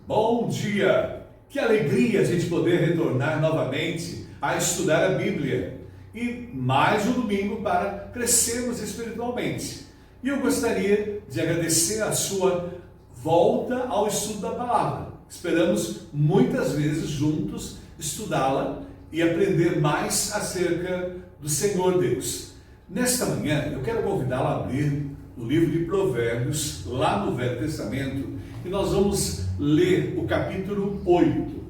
Bom dia! Que alegria a gente poder retornar novamente a estudar a Bíblia e mais um domingo para crescermos espiritualmente. E eu gostaria de agradecer a sua volta ao estudo da palavra. Esperamos muitas vezes juntos estudá-la e aprender mais acerca do Senhor Deus. Nesta manhã eu quero convidá-la a abrir o livro de Provérbios, lá no Velho Testamento, e nós vamos ler o capítulo 8.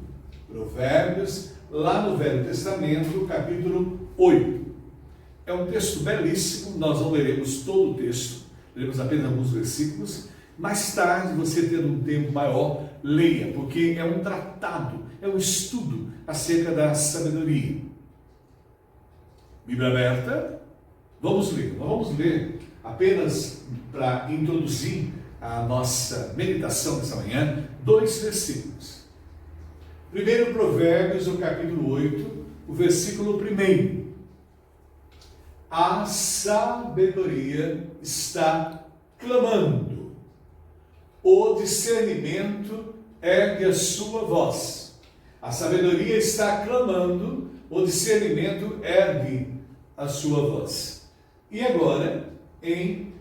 Provérbios, lá no Velho Testamento, capítulo 8. É um texto belíssimo, nós não leremos todo o texto, leremos apenas alguns versículos. Mais tarde, você tendo um tempo maior, leia, porque é um tratado, é um estudo acerca da sabedoria. Bíblia aberta, vamos ler. Nós vamos ler apenas para introduzir a nossa meditação dessa manhã, 2 versículos. Primeiro Provérbios, o capítulo 8, o versículo 1. A sabedoria está clamando, o discernimento ergue a sua voz. A sabedoria está clamando, o discernimento ergue a sua voz. E agora,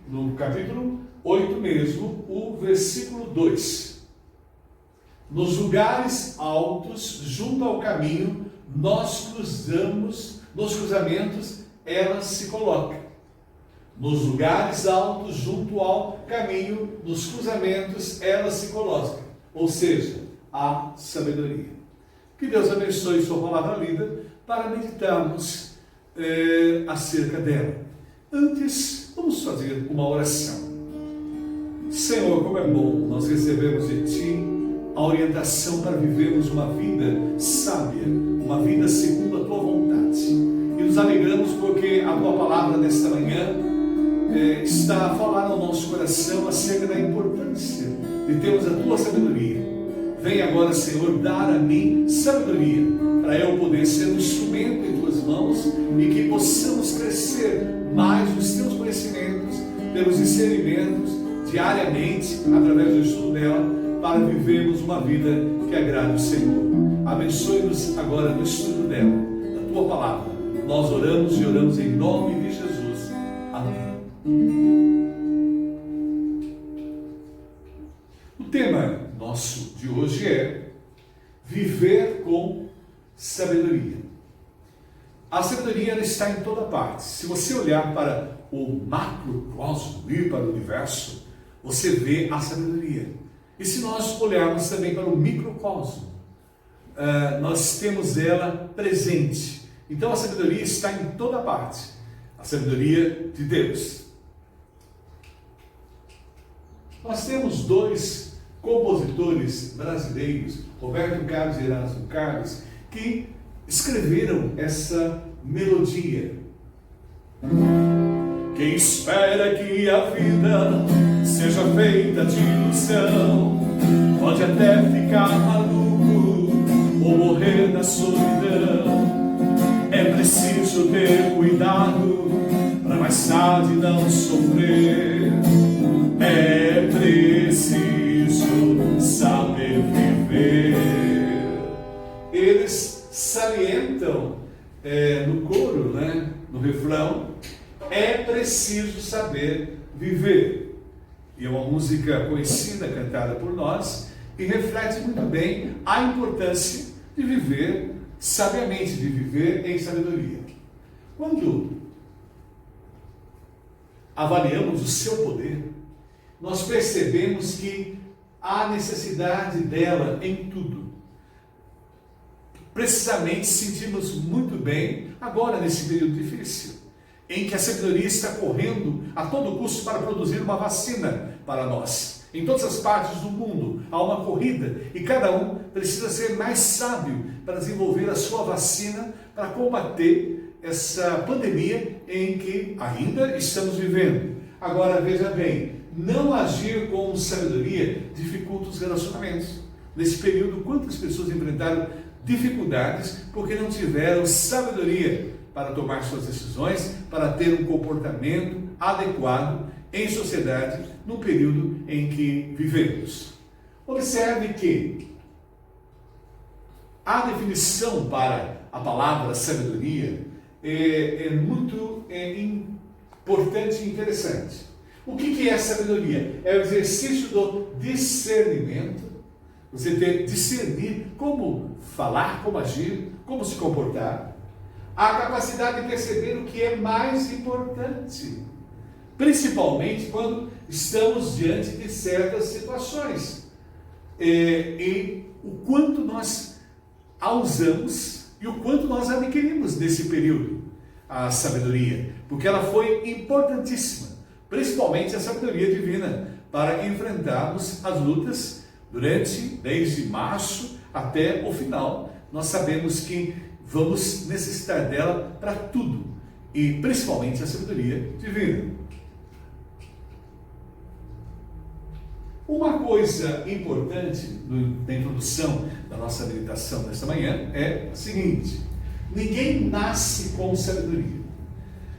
no capítulo 8 mesmo, o versículo 2. Nos lugares altos, junto ao caminho, nos cruzamentos, ela se coloca. Nos lugares altos, junto ao caminho, nos cruzamentos, ela se coloca. Ou seja, a sabedoria. Que Deus abençoe sua palavra lida para meditarmos acerca dela. Antes, vamos fazer uma oração. Senhor, como é bom nós recebemos de Ti a orientação para vivermos uma vida sábia, uma vida segundo a Tua vontade. E nos alegramos porque a Tua palavra nesta manhã está a falar ao nosso coração acerca da importância de termos a Tua sabedoria. Vem agora, Senhor, dar a mim sabedoria, para eu poder ser um instrumento em Tuas mãos e que possamos crescer mais nos Teus conhecimentos, pelos discernimentos, diariamente, através do estudo dela, para vivermos uma vida que agrade o Senhor. Abençoe-nos agora no estudo dela, da Tua palavra. Nós oramos e oramos em nome de Jesus. Amém. O tema nosso de hoje é viver com sabedoria. A sabedoria ela está em toda parte. Se você olhar para o macrocosmo, ir para o universo, você vê a sabedoria. E se nós olharmos também para o microcosmo, nós temos ela presente. Então a sabedoria está em toda parte. A sabedoria de Deus. Nós temos 2 compositores brasileiros, Roberto Carlos e Erasmo Carlos, que escreveram essa melodia. Quem espera que a vida seja feita de ilusão pode até ficar maluco ou morrer na solidão. É preciso ter cuidado para mais tarde não sofrer. É preciso saber viver. Eles salientam no coro, no refrão, é preciso saber viver. E é uma música conhecida, cantada por nós, e reflete muito bem a importância de viver sabiamente, de viver em sabedoria. Quando avaliamos o seu poder, nós percebemos que há necessidade dela em tudo. Precisamente sentimos muito bem agora nesse período difícil, em que a sabedoria está correndo a todo custo para produzir uma vacina para nós. Em todas as partes do mundo há uma corrida e cada um precisa ser mais sábio para desenvolver a sua vacina para combater essa pandemia em que ainda estamos vivendo. Agora veja bem, não agir com sabedoria dificulta os relacionamentos. Nesse período, quantas pessoas enfrentaram dificuldades porque não tiveram sabedoria para tomar suas decisões, para ter um comportamento adequado em sociedade no período em que vivemos. Observe que A definição para a palavra sabedoria é muito importante e interessante. O que é sabedoria? É o exercício do discernimento, você ter discernir como falar, como agir, como se comportar, a capacidade de perceber o que é mais importante, principalmente quando estamos diante de certas situações, e o quanto nós a usamos e o quanto nós adquirimos nesse período a sabedoria, porque ela foi importantíssima, principalmente a sabedoria divina, para enfrentarmos as lutas desde março até o final. Nós sabemos que vamos necessitar dela para tudo, e principalmente a sabedoria divina. Uma coisa importante na introdução da nossa meditação desta manhã é a seguinte: ninguém nasce com sabedoria.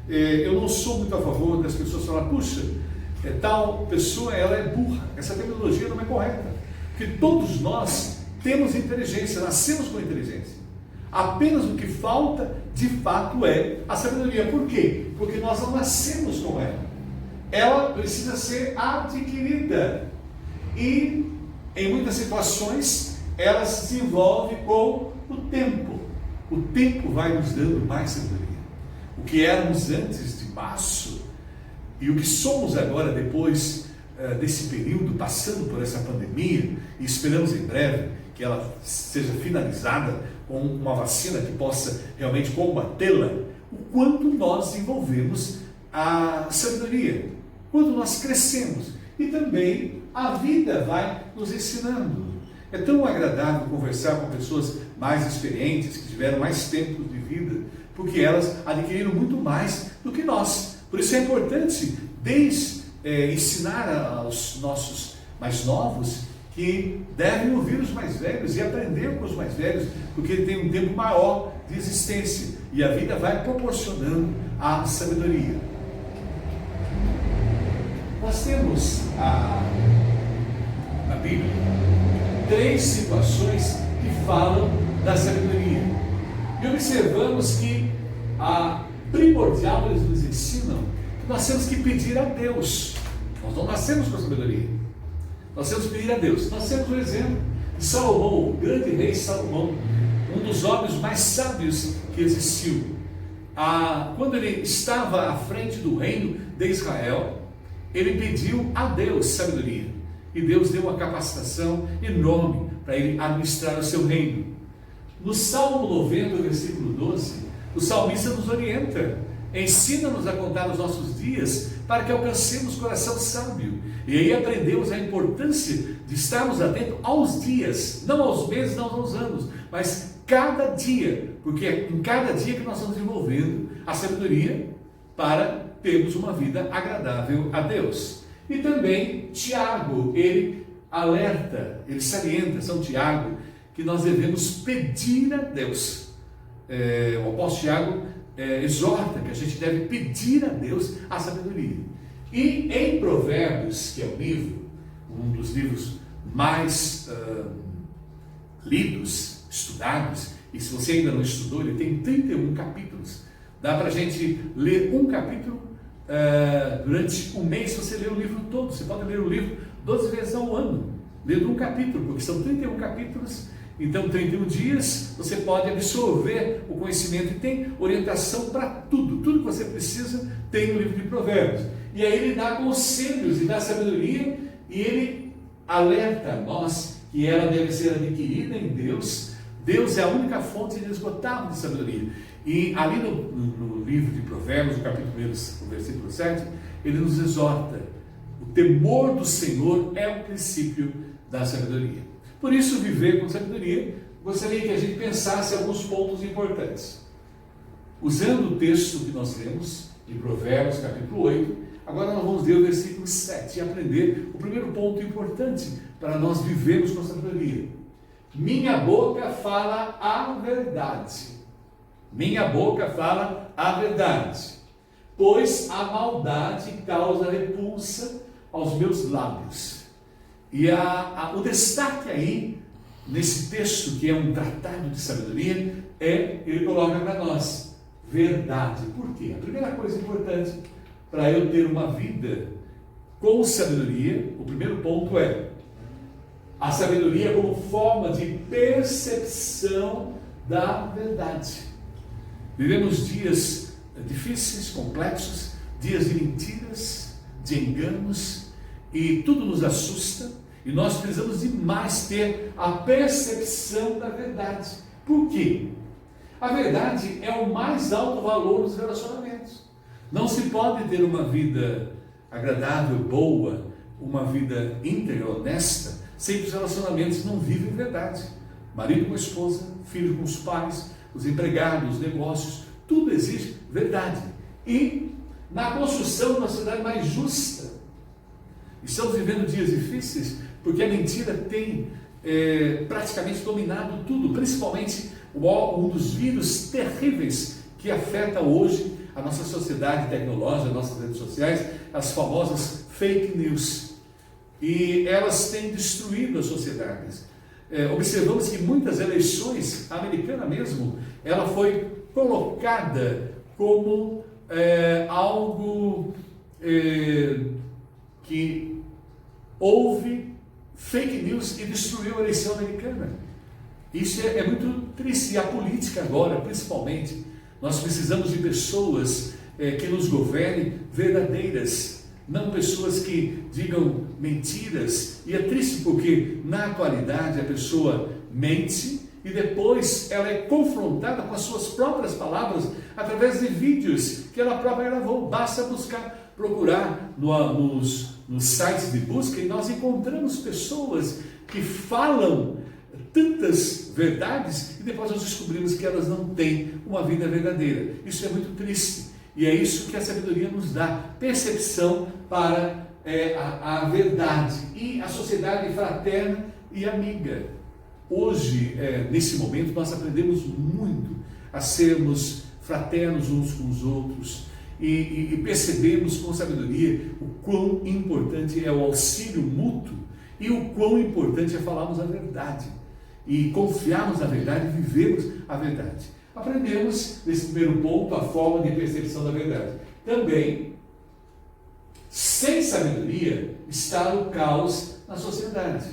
Eu não sou muito a favor das pessoas falarem, puxa, tal pessoa ela é burra. Essa terminologia não é correta, porque todos nós temos inteligência, nascemos com inteligência. Apenas o que falta, de fato, é a sabedoria. Por quê? Porque nós não nascemos com ela. Ela precisa ser adquirida. E, em muitas situações, ela se desenvolve com o tempo. O tempo vai nos dando mais sabedoria. O que éramos antes de março e o que somos agora depois desse período, passando por essa pandemia, e esperamos em breve que ela seja finalizada com uma vacina que possa realmente combatê-la, o quanto nós desenvolvemos a sabedoria, quanto nós crescemos, e também a vida vai nos ensinando. É tão agradável conversar com pessoas mais experientes, que tiveram mais tempo de vida, porque elas adquiriram muito mais do que nós. Por isso é importante ensinar aos nossos mais novos que devem ouvir os mais velhos e aprender com os mais velhos, porque ele tem um tempo maior de existência e a vida vai proporcionando a sabedoria. Nós temos na Bíblia 3 situações que falam da sabedoria. E observamos que a primordial eles nos ensinam que nós temos que pedir a Deus. Nós não nascemos com sabedoria. Nós temos que pedir a Deus. Nós temos o exemplo de Salomão, o grande rei Salomão, um dos homens mais sábios que existiu. Quando ele estava à frente do reino de Israel, ele pediu a Deus sabedoria. E Deus deu uma capacitação enorme para ele administrar o seu reino. No Salmo 90, versículo 12, o salmista nos orienta, ensina-nos a contar os nossos dias para que alcancemos coração sábio. E aí aprendemos a importância de estarmos atentos aos dias, não aos meses, não aos anos, mas cada dia, porque é em cada dia que nós estamos desenvolvendo a sabedoria para termos uma vida agradável a Deus. E também Tiago, ele alerta, ele salienta, São Tiago, que nós devemos pedir a Deus. O apóstolo Tiago exorta que a gente deve pedir a Deus a sabedoria. E em Provérbios, que é um dos livros mais lidos, estudados, e se você ainda não estudou, ele tem 31 capítulos. Dá para a gente ler um capítulo durante um mês. Você lê o livro todo. Você pode ler o livro 12 vezes ao ano, lendo um capítulo, porque são 31 capítulos. Então, 31 dias, você pode absorver o conhecimento e tem orientação para tudo. Tudo que você precisa tem no livro de Provérbios. E aí ele dá conselhos e dá sabedoria, e ele alerta a nós que ela deve ser adquirida em Deus. Deus é a única fonte inesgotável de sabedoria. E ali no livro de Provérbios, no capítulo 1, no versículo 7, ele nos exorta: o temor do Senhor é o princípio da sabedoria. Por isso, viver com sabedoria, gostaria que a gente pensasse alguns pontos importantes. Usando o texto que nós lemos, em Provérbios, capítulo 8, agora nós vamos ler o versículo 7 e aprender o primeiro ponto importante para nós vivermos com sabedoria. Minha boca fala a verdade. Minha boca fala a verdade, pois a maldade causa repulsa aos meus lábios. E o destaque aí nesse texto, que é um tratado de sabedoria, ele coloca para nós verdade. Por quê? A primeira coisa importante para eu ter uma vida com sabedoria, o primeiro ponto é a sabedoria como forma de percepção da verdade. Vivemos dias difíceis, complexos, dias de mentiras, de enganos, e tudo nos assusta, e nós precisamos demais ter a percepção da verdade. Por quê? A verdade é o mais alto valor dos relacionamentos. Não se pode ter uma vida agradável, boa, uma vida íntegra, honesta, sem que os relacionamentos não vivem verdade. Marido com a esposa, filho com os pais, os empregados, os negócios, tudo exige verdade. E na construção de uma sociedade mais justa, estamos vivendo dias difíceis porque a mentira tem praticamente dominado tudo, principalmente um dos vírus terríveis que afeta hoje a nossa sociedade tecnológica, as nossas redes sociais, as famosas fake news. E elas têm destruído as sociedades. Observamos que muitas eleições, a americana mesmo, ela foi colocada como algo que houve fake news e destruiu a eleição americana. Isso é muito triste. E a política agora, principalmente, nós precisamos de pessoas que nos governem verdadeiras, não pessoas que digam mentiras. E é triste porque na atualidade a pessoa mente e depois ela é confrontada com as suas próprias palavras através de vídeos que ela própria gravou. Basta procurar nos sites de busca, e nós encontramos pessoas que falam tantas verdades e depois nós descobrimos que elas não têm uma vida verdadeira. Isso é muito triste, e é isso que a sabedoria nos dá, percepção para a verdade e a sociedade fraterna e amiga. Hoje, nesse momento, nós aprendemos muito a sermos fraternos uns com os outros, e percebemos com sabedoria o quão importante é o auxílio mútuo e o quão importante é falarmos a verdade e confiarmos na verdade e vivermos a verdade. Aprendemos nesse primeiro ponto a forma de percepção da verdade. Também, sem sabedoria está o caos na sociedade.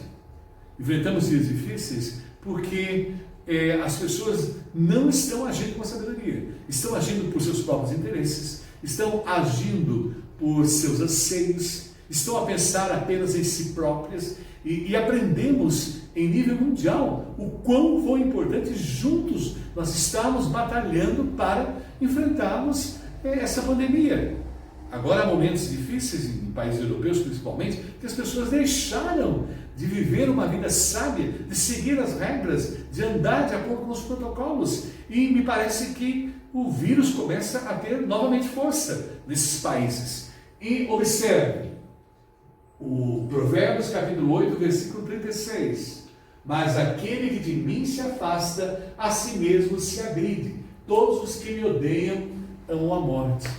Enfrentamos dias difíceis porque as pessoas não estão agindo com sabedoria, estão agindo por seus próprios interesses, estão agindo por seus anseios, estão a pensar apenas em si próprias, e aprendemos em nível mundial o quão foi importante juntos nós estarmos batalhando para enfrentarmos essa pandemia. Agora há momentos difíceis, em países europeus principalmente, que as pessoas deixaram de viver uma vida sábia, de seguir as regras, de andar de acordo com os protocolos, e me parece que o vírus começa a ter novamente força nesses países. E observe, o Provérbios capítulo 8, versículo 36. Mas aquele que de mim se afasta, a si mesmo se agride. Todos os que me odeiam amam a morte.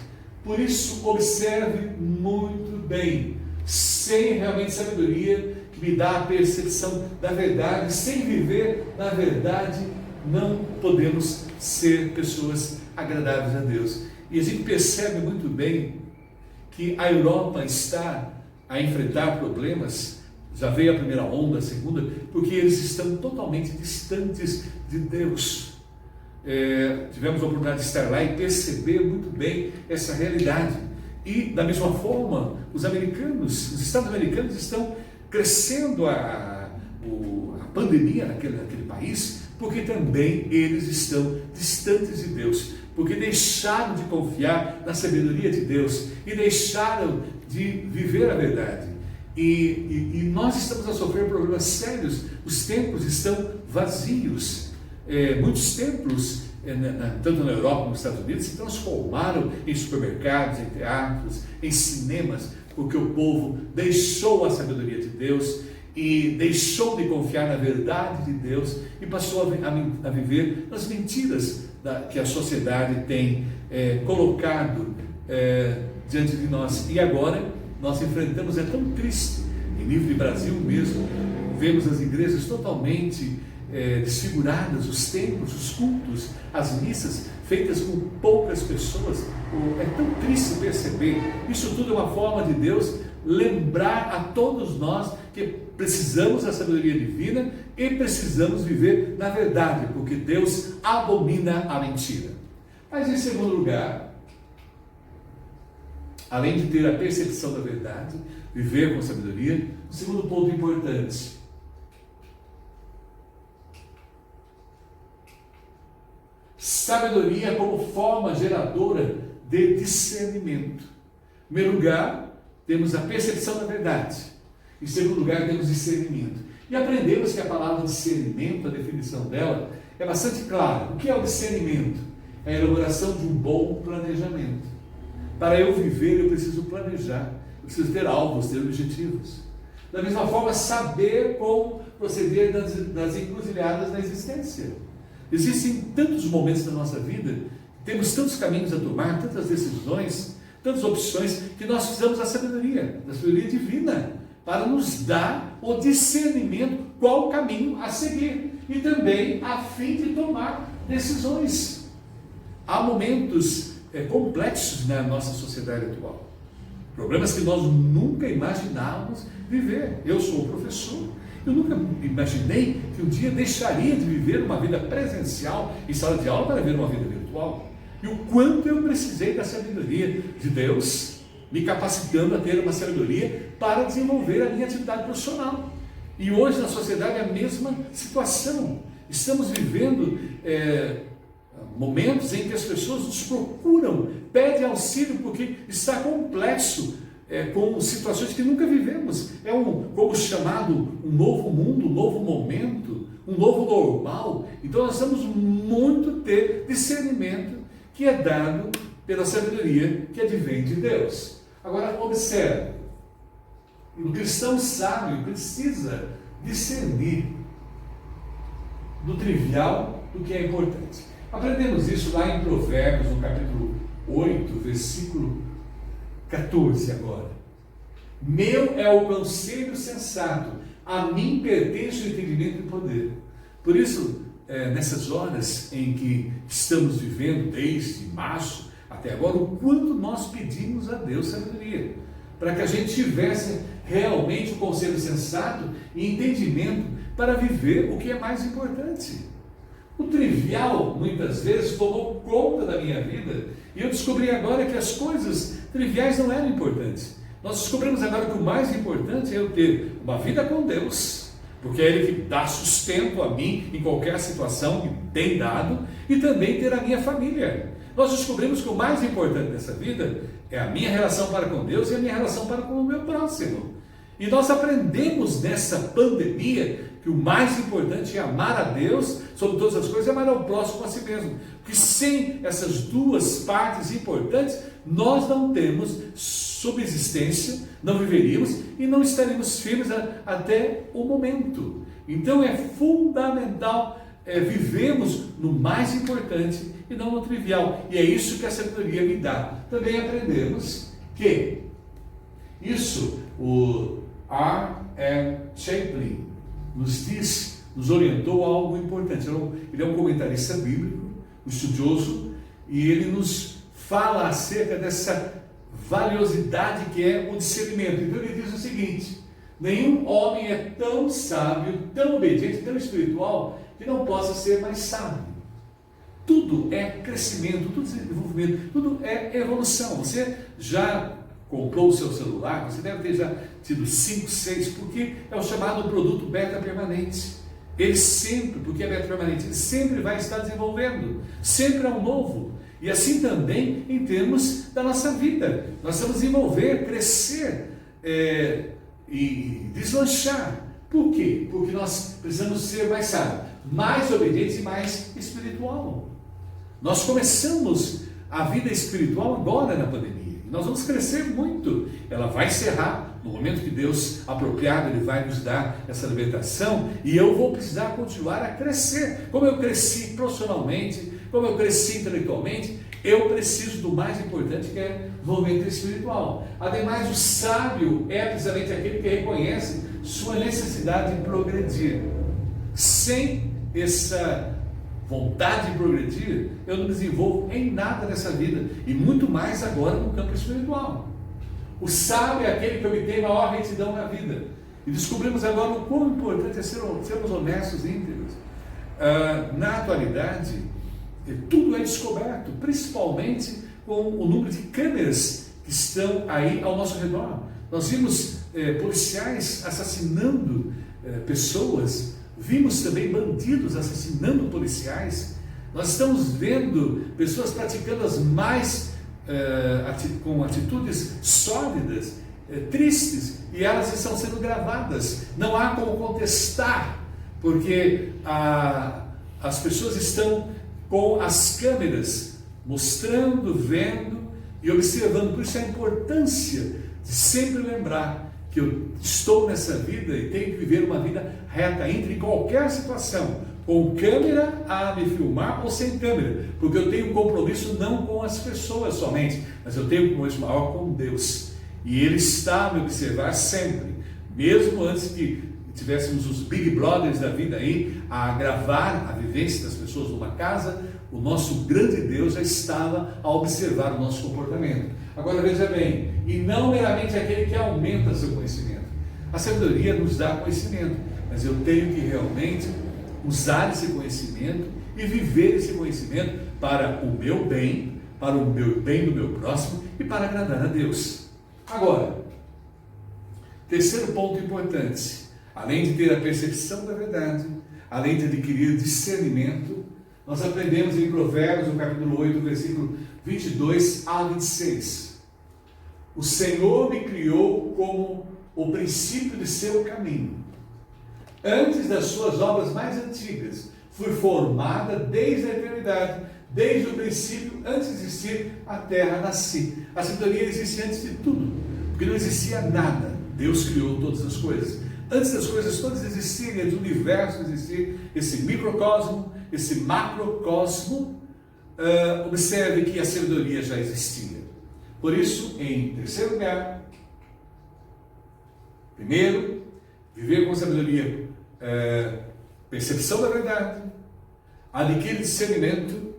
Por isso, observe muito bem, sem realmente sabedoria, que me dá a percepção da verdade, sem viver na verdade, não podemos ser pessoas agradáveis a Deus. E a gente percebe muito bem que a Europa está a enfrentar problemas, já veio a primeira onda, a segunda, porque eles estão totalmente distantes de Deus. Tivemos a oportunidade de estar lá e perceber muito bem essa realidade. E da mesma forma, os Estados americanos estão crescendo a pandemia naquele país, porque também eles estão distantes de Deus, porque deixaram de confiar na sabedoria de Deus e deixaram de viver a verdade. E nós estamos a sofrer problemas sérios. Os templos estão vazios. Muitos templos, tanto na Europa como nos Estados Unidos, se transformaram em supermercados, em teatros, em cinemas, porque o povo deixou a sabedoria de Deus e deixou de confiar na verdade de Deus e passou a viver nas mentiras que a sociedade tem colocado diante de nós. E agora nós enfrentamos, é tão triste, em nível de Brasil mesmo, vemos as igrejas totalmente desfiguradas, os templos, os cultos, as missas feitas com poucas pessoas. É tão triste perceber. Isso tudo é uma forma de Deus lembrar a todos nós que precisamos da sabedoria divina e precisamos viver na verdade, porque Deus abomina a mentira. Mas em segundo lugar, além de ter a percepção da verdade, viver com sabedoria, o segundo ponto importante: sabedoria como forma geradora de discernimento. Em primeiro lugar, temos a percepção da verdade. Em segundo lugar, temos discernimento. E aprendemos que a palavra discernimento, a definição dela, é bastante clara. O que é o discernimento? É a elaboração de um bom planejamento. Para eu viver, eu preciso planejar. Eu preciso ter alvos, ter objetivos. Da mesma forma, saber como proceder nas encruzilhadas da existência. Existem tantos momentos da nossa vida, temos tantos caminhos a tomar, tantas decisões, tantas opções, que nós precisamos da sabedoria divina, para nos dar o discernimento, qual o caminho a seguir, e também a fim de tomar decisões. Há momentos complexos na nossa sociedade atual, problemas que nós nunca imaginávamos viver. Eu sou professor, eu nunca imaginei que um dia deixaria de viver uma vida presencial em sala de aula para viver uma vida virtual. E o quanto eu precisei da sabedoria de Deus, me capacitando a ter uma sabedoria para desenvolver a minha atividade profissional. E hoje na sociedade é a mesma situação. Estamos vivendo momentos em que as pessoas nos procuram, pedem auxílio porque está complexo, com situações que nunca vivemos. É como chamado um novo mundo, um novo momento, um novo normal. Então nós precisamos muito ter discernimento, que é dado pela sabedoria que advém de Deus. Agora observe, o cristão sábio precisa discernir do trivial do que é importante. Aprendemos isso lá em Provérbios, no capítulo 8, versículo 14 agora. Meu é o conselho sensato, a mim pertence o entendimento e o poder. Por isso, nessas horas em que estamos vivendo, desde março até agora, o quanto nós pedimos a Deus sabedoria, para que a gente tivesse realmente o conselho sensato e entendimento para viver o que é mais importante. O trivial, muitas vezes, tomou conta da minha vida, e eu descobri agora que as coisas triviais não eram importantes. Nós descobrimos agora que o mais importante é eu ter uma vida com Deus, porque é Ele que dá sustento a mim em qualquer situação que tem dado, e também ter a minha família. Nós descobrimos que o mais importante dessa vida é a minha relação para com Deus e a minha relação para com o meu próximo. E nós aprendemos nessa pandemia que o mais importante é amar a Deus sobre todas as coisas e amar ao próximo a si mesmo. Porque sem essas duas partes importantes, nós não temos subsistência, não viveríamos e não estaríamos firmes até o momento. Então é fundamental vivemos no mais importante e não no trivial. E é isso que a sabedoria me dá. Também aprendemos que isso, o R.M. Chaplin nos orientou a algo importante. Ele é um comentarista bíblico, um estudioso, e ele nos fala acerca dessa valiosidade que é o discernimento. Então ele diz o seguinte: nenhum homem é tão sábio, tão obediente, tão espiritual, que não possa ser mais sábio. Tudo é crescimento, tudo é desenvolvimento, tudo é evolução. Você já comprou o seu celular, você deve ter já tido 5, 6, porque é o chamado produto beta permanente. Ele sempre, porque é beta permanente, ele sempre vai estar desenvolvendo, sempre é um novo. E assim também em termos da nossa vida. Nós vamos desenvolver, crescer e deslanchar. Por quê? Porque nós precisamos ser mais sábios, mais obedientes e mais espiritual. Nós começamos a vida espiritual agora na pandemia. Nós vamos crescer muito. Ela vai encerrar no momento que Deus apropriado, Ele vai nos dar essa libertação, e eu vou precisar continuar a crescer. Como eu cresci profissionalmente, como eu cresci intelectualmente, eu preciso do mais importante, que é o desenvolvimento espiritual. Ademais, o sábio é precisamente aquele que reconhece sua necessidade de progredir. Sem essa vontade de progredir, eu não desenvolvo em nada nessa vida, e muito mais agora no campo espiritual. O sábio é aquele que obtém maior retidão na vida. E descobrimos agora o quão importante é sermos honestos e íntegros. Na atualidade, tudo é descoberto, principalmente com o número de câmeras que estão aí ao nosso redor. Nós vimos policiais assassinando pessoas, vimos também bandidos assassinando policiais. Nós estamos vendo pessoas praticando as mais com atitudes sólidas, tristes, e elas estão sendo gravadas. Não há como contestar, porque as pessoas estão com as câmeras mostrando, vendo e observando. Por isso a importância de sempre lembrar que eu estou nessa vida e tenho que viver uma vida reta, entre em qualquer situação, com câmera a me filmar ou sem câmera, porque eu tenho um compromisso não com as pessoas somente, mas eu tenho um compromisso maior com Deus, e Ele está a me observar sempre, mesmo antes que tivéssemos os Big Brothers da vida aí, a gravar a vivência das pessoas numa casa, o nosso grande Deus já estava a observar o nosso comportamento. Agora veja bem, e não meramente aquele que aumenta seu conhecimento. A sabedoria nos dá conhecimento, mas eu tenho que realmente usar esse conhecimento e viver esse conhecimento para o meu bem, para o meu bem do meu próximo e para agradar a Deus. Agora, terceiro ponto importante, além de ter a percepção da verdade, além de adquirir discernimento, nós aprendemos em Provérbios, no capítulo 8, versículo 22 a 26. O Senhor me criou como o princípio de seu caminho. Antes das suas obras mais antigas, fui formada desde a eternidade, desde o princípio, antes de existir a terra, nasci. A sabedoria existe antes de tudo, porque não existia nada. Deus criou todas as coisas. Antes das coisas todas existirem, antes do universo existir, esse microcosmo, esse macrocosmo, observe que a sabedoria já existia. Por isso, em terceiro lugar, primeiro, viver com sabedoria, percepção da verdade, adquirir discernimento,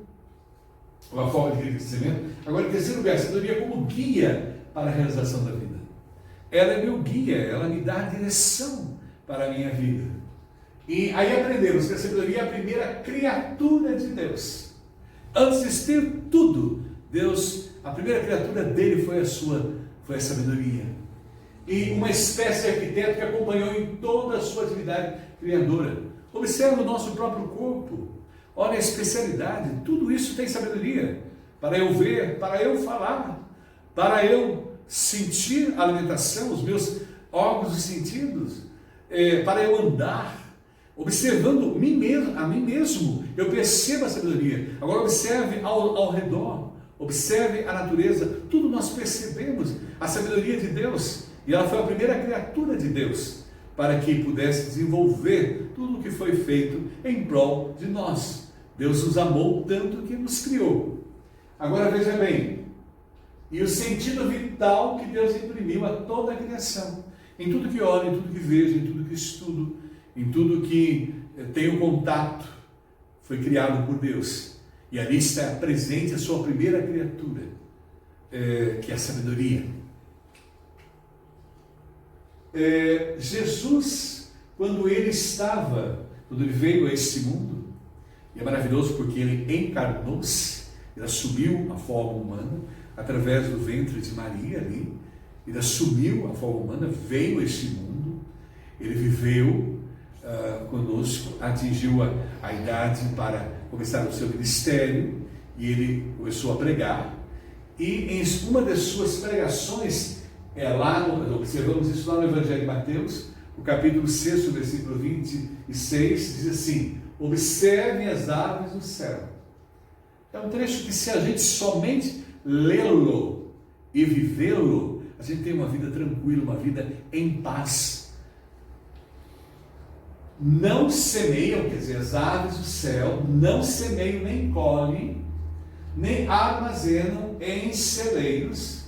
uma forma de adquirir discernimento. Agora, em terceiro lugar, a sabedoria como guia para a realização da vida. Ela é meu guia, ela me dá a direção para a minha vida. E aí aprendemos que a sabedoria é a primeira criatura de Deus. Antes de ter tudo, Deus, a primeira criatura dele foi a sabedoria. E uma espécie de arquiteto que acompanhou em toda a sua atividade criadora. Observe o nosso próprio corpo. Olha a especialidade. Tudo isso tem sabedoria. Para eu ver, para eu falar, para eu sentir a alimentação, os meus órgãos e sentidos, para eu andar, observando a mim mesmo, eu percebo a sabedoria. Agora observe ao redor, observe a natureza, tudo nós percebemos a sabedoria de Deus, e ela foi a primeira criatura de Deus, para que pudesse desenvolver tudo o que foi feito em prol de nós. Deus nos amou tanto que nos criou. Agora veja bem, e o sentido vital que Deus imprimiu a toda a criação, em tudo que olho, em tudo que vejo, em tudo que estudo, em tudo que tenho contato, foi criado por Deus. E ali está presente a sua primeira criatura, que é a sabedoria. Jesus, quando ele veio a este mundo, e é maravilhoso porque ele encarnou-se, ele assumiu a forma humana, através do ventre de Maria ali, ele assumiu a forma humana, veio a este mundo, ele viveu conosco, atingiu a idade para começar o seu ministério, e ele começou a pregar, e em uma das suas pregações, observamos isso lá no Evangelho de Mateus, o capítulo 6, versículo 26, diz assim: observem as aves do céu. É um trecho que, se a gente somente lê-lo e vivê-lo, a gente tem uma vida tranquila, uma vida em paz. Não semeiam, quer dizer, as aves do céu, não semeiam, nem colhem, nem armazenam em celeiros,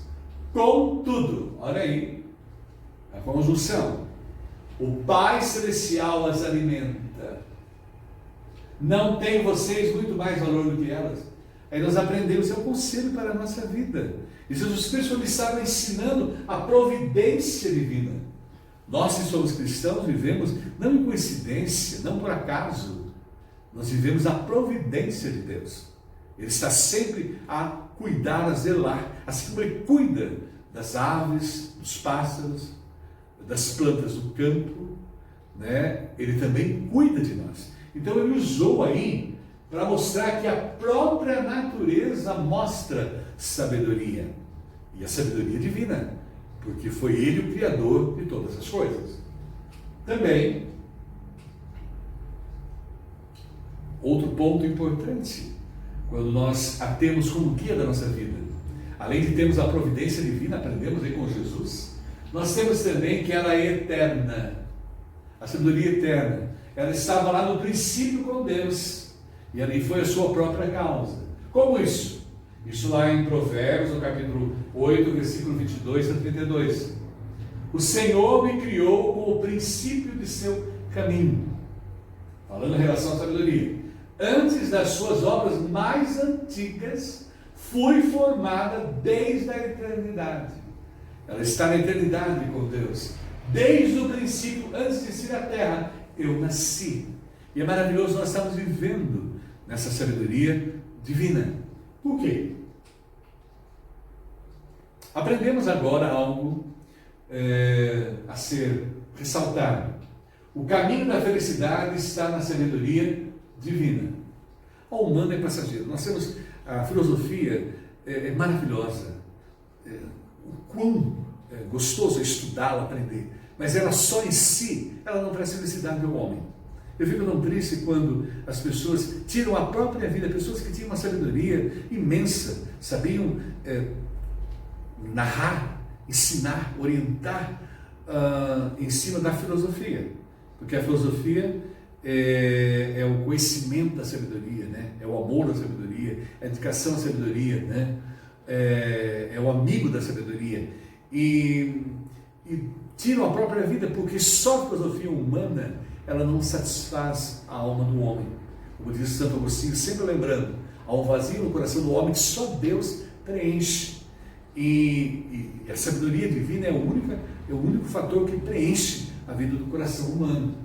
contudo, olha aí, a conjunção, O Pai Celestial as alimenta. Não tem vocês muito mais valor do que elas? Aí nós aprendemos, é um conselho para a nossa vida. E Jesus Cristo estava ensinando a providência divina. Nós que somos cristãos vivemos não em coincidência, não por acaso. Nós vivemos a providência de Deus. Ele está sempre a cuidar, a zelar. Assim como Ele cuida das aves, dos pássaros, das plantas do campo, né? Ele também cuida de nós. Então Ele usou aí para mostrar que a própria natureza mostra sabedoria. E a sabedoria divina, porque foi Ele o Criador de todas as coisas. Também, outro ponto importante, quando nós a temos como guia da nossa vida, além de termos a providência divina, aprendemos aí com Jesus, nós temos também que ela é eterna, a sabedoria eterna. Ela estava lá no princípio com Deus, e ali foi a sua própria causa. Como isso? Isso lá em Provérbios, no capítulo 8, versículo 22 a 32. O Senhor me criou com o princípio de seu caminho. Falando em relação à sabedoria. Antes das suas obras mais antigas, fui formada desde a eternidade. Ela está na eternidade com Deus. Desde o princípio, antes de ser a terra, eu nasci. E é maravilhoso, nós estamos vivendo nessa sabedoria divina. Por quê? Aprendemos agora algo a ser ressaltado. O caminho da felicidade está na sabedoria divina. O humano é passageiro. Nós temos a filosofia é maravilhosa. O quão gostoso é estudá-la, aprender. Mas ela só em si, ela não traz felicidade ao homem. Eu fico tão triste quando as pessoas tiram a própria vida, pessoas que tinham uma sabedoria imensa, sabiam narrar, ensinar, orientar em cima da filosofia. Porque a filosofia é o conhecimento da sabedoria, né? É o amor da sabedoria, é a dedicação à sabedoria, né? É o amigo da sabedoria. E tiram a própria vida, porque só a filosofia humana ela não satisfaz a alma do homem. Como diz Santo Agostinho, sempre lembrando, há um vazio no coração do homem que só Deus preenche. E a sabedoria divina é o único fator que preenche a vida do coração humano.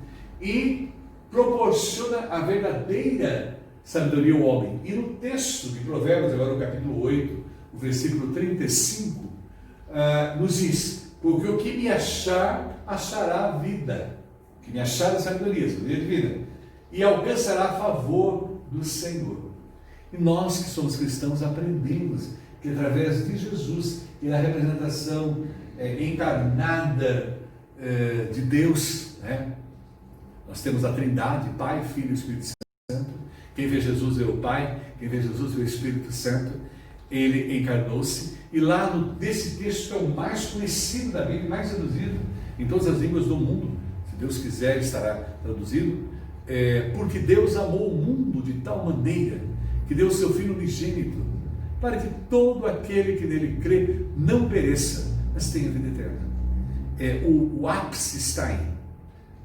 E proporciona a verdadeira sabedoria ao homem. E no texto de Provérbios, agora no capítulo 8, o versículo 35, nos diz: porque o que me achar, achará a vida. O que me achar a sabedoria divina. E alcançará favor do Senhor. E nós que somos cristãos aprendemos que através de Jesus e da representação encarnada de Deus, né? Nós temos a Trindade, Pai, Filho e Espírito Santo. Quem vê Jesus vê o Pai, quem vê Jesus vê o Espírito Santo. Ele encarnou-se. E lá nesse texto que é o mais conhecido da Bíblia, mais traduzido em todas as línguas do mundo, se Deus quiser estará traduzido, porque Deus amou o mundo de tal maneira que deu o seu Filho unigênito, para que todo aquele que nele crê não pereça, mas tenha vida eterna. O ápice está aí.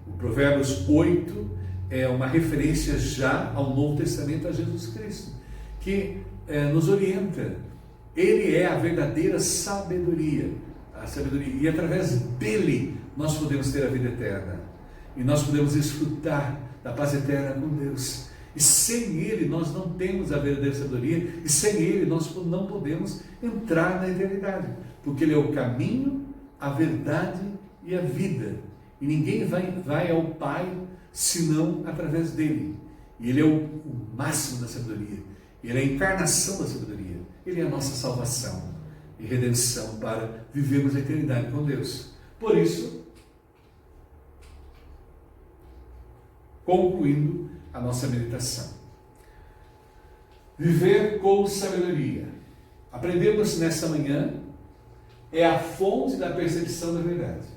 O Provérbios 8 é uma referência já ao Novo Testamento, a Jesus Cristo, que nos orienta. Ele é a verdadeira sabedoria, e através dele nós podemos ter a vida eterna, e nós podemos desfrutar da paz eterna com Deus. E sem ele nós não temos a verdadeira sabedoria, e sem ele nós não podemos entrar na eternidade, porque ele é o caminho, a verdade e a vida, e ninguém vai ao Pai senão através dele. E ele é o máximo da sabedoria, ele é a encarnação da sabedoria, ele é a nossa salvação e redenção para vivermos a eternidade com Deus. Por isso, concluindo a nossa meditação, viver com sabedoria. Aprendemos nesta manhã, é a fonte da percepção da verdade.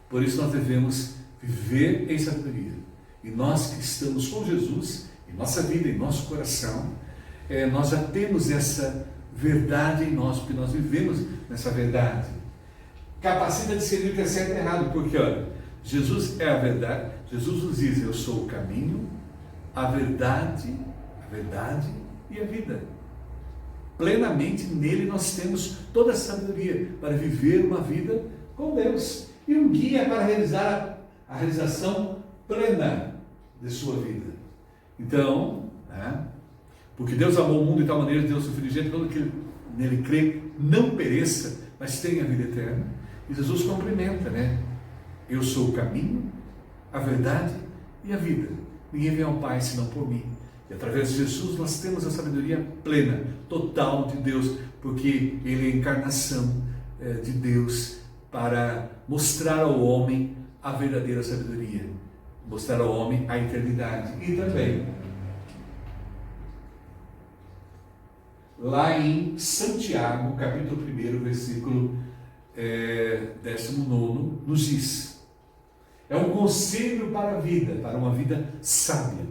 Por isso nós devemos viver em sabedoria. E nós que estamos com Jesus, em nossa vida, em nosso coração, nós já temos essa verdade em nós, porque nós vivemos nessa verdade. Capacita de discernir o que é certo e errado, porque olha, Jesus é a verdade. Jesus nos diz: eu sou o caminho, a verdade e a vida. Plenamente nele nós temos toda a sabedoria para viver uma vida com Deus e um guia para realizar a realização plena de sua vida. Então, porque Deus amou o mundo de tal maneira que deu o seu Filho unigênito, todo que nele crê não pereça, mas tenha a vida eterna. E Jesus complementa, eu sou o caminho, a verdade e a vida. Ninguém vem ao Pai senão por mim. E através de Jesus nós temos a sabedoria plena, total de Deus, porque Ele é a encarnação de Deus para mostrar ao homem a verdadeira sabedoria, mostrar ao homem a eternidade. E também, lá em Santiago, capítulo 1, versículo 19, nos diz: é um conselho para a vida, para uma vida sábia.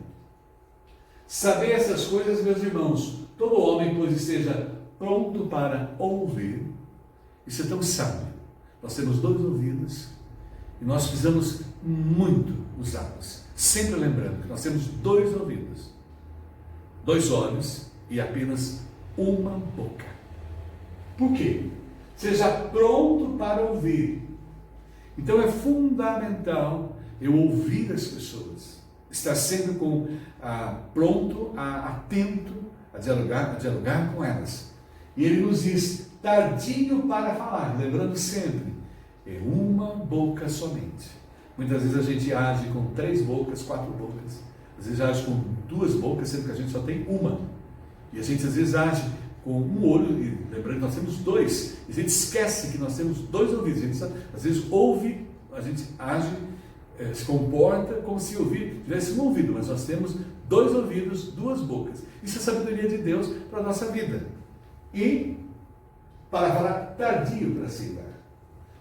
Saber essas coisas, meus irmãos, todo homem, pois, esteja pronto para ouvir. Isso é tão sábio. Nós temos 2 ouvidos e nós precisamos muito usá-los. Sempre lembrando que nós temos 2 ouvidos, 2 olhos e apenas uma boca. Por quê? Seja pronto para ouvir. Então é fundamental eu ouvir as pessoas, estar sempre pronto, atento a dialogar com elas. E ele nos diz: tardio para falar, lembrando sempre, é uma boca somente. Muitas vezes a gente age com 3 bocas, 4 bocas, às vezes age com 2 bocas, sendo que a gente só tem uma. E a gente às vezes age com um olho, e lembrando que nós temos 2, e a gente esquece que nós temos 2 ouvidos. A gente às vezes ouve, a gente age, se comporta como se tivesse um ouvido, mas nós temos 2 ouvidos, 2 bocas. Isso é a sabedoria de Deus para a nossa vida. E para falar tardio para se irar.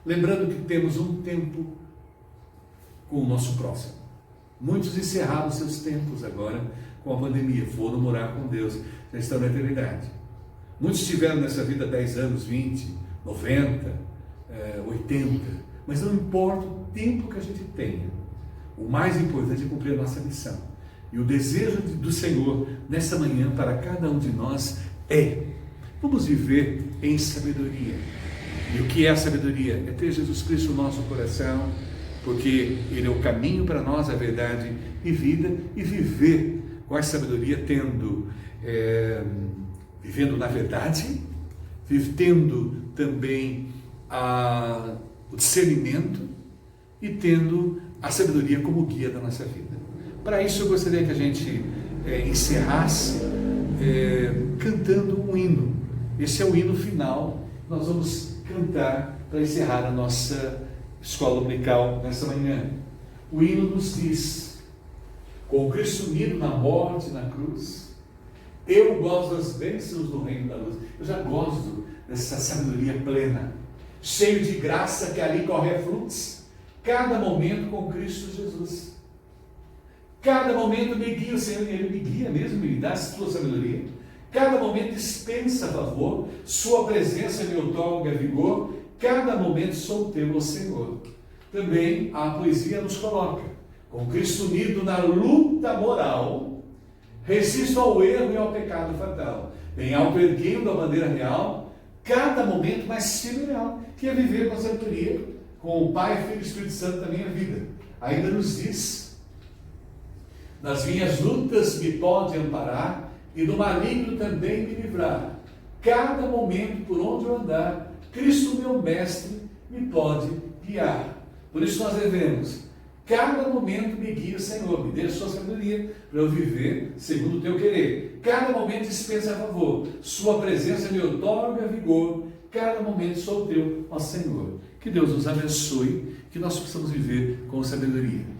Lembrando que temos um tempo com o nosso próximo. Muitos encerraram seus tempos agora com a pandemia, foram morar com Deus, já estão na eternidade. Muitos tiveram nessa vida 10 anos, 20, 90, 80, mas não importa o tempo que a gente tenha, o mais importante é cumprir a nossa missão. E o desejo do Senhor nessa manhã para cada um de nós vamos viver em sabedoria. E o que é a sabedoria? É ter Jesus Cristo no nosso coração, porque Ele é o caminho para nós, a verdade e vida, e viver com a sabedoria, vivendo na verdade, tendo também o discernimento e tendo a sabedoria como guia da nossa vida. Para isso eu gostaria que a gente encerrasse cantando um hino. Esse é o hino final, nós vamos cantar para encerrar a nossa escola dominical nessa manhã. O hino nos diz: com Cristo unido na morte e na cruz, eu gosto das bênçãos do reino da luz. Eu já gosto dessa sabedoria plena, cheio de graça que ali corre a fluxo, cada momento com Cristo Jesus. Cada momento me guia o Senhor, Ele me guia mesmo, me dá a sua sabedoria. Cada momento dispensa favor, sua presença me outorga vigor. Cada momento sou teu, ó Senhor. Também a poesia nos coloca: com Cristo unido na luta moral, resisto ao erro e ao pecado fatal. Bem alto erguendo a bandeira real, cada momento mais firme e real, que é viver com a sabedoria, com o Pai, Filho e Espírito Santo da minha vida. Ainda nos diz: nas minhas lutas me pode amparar, e do maligno também me livrar. Cada momento por onde eu andar, Cristo meu Mestre me pode guiar. Por isso nós devemos, cada momento me guia, Senhor, me dê a sua sabedoria para eu viver segundo o teu querer. Cada momento dispensa a favor, sua presença me outorga vigor. Cada momento sou teu, ó Senhor. Que Deus nos abençoe, que nós possamos viver com sabedoria.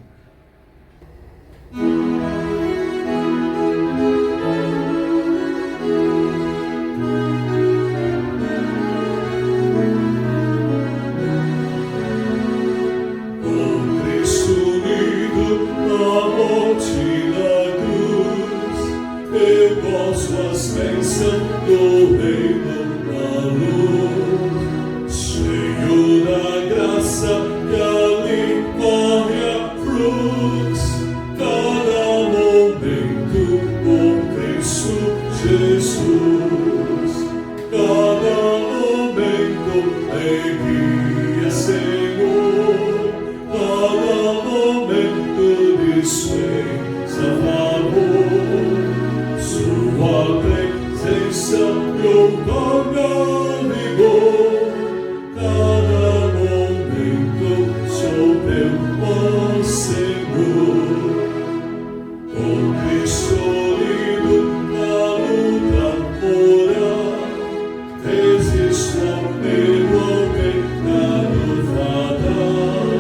Do reino da luz, cheio da graça que ali corre. a favor. Sua presença me outorga vigor. Cada momento sou teu, ó Senhor. Com Cristo unido na luta moral, resisto ao medo, ao pecado fatal.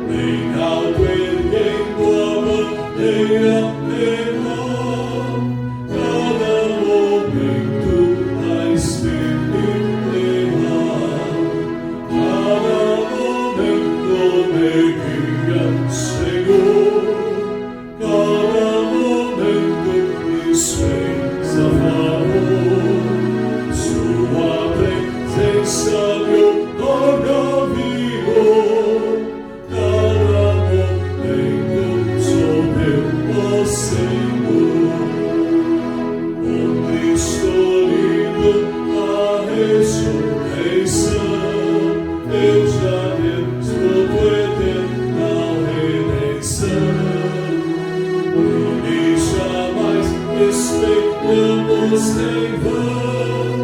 Nem alto erguendo a bandeira menor, cada momento mais firme levar. Cada momento me guia, Senhor. Cada momento me fez a favor. Sua presença me outorga vigor. Cada momento sou teu, ó Senhor. Com Cristo unido à ressurreição, eu já desfruto eterna redenção. E jamais esperamos em vão.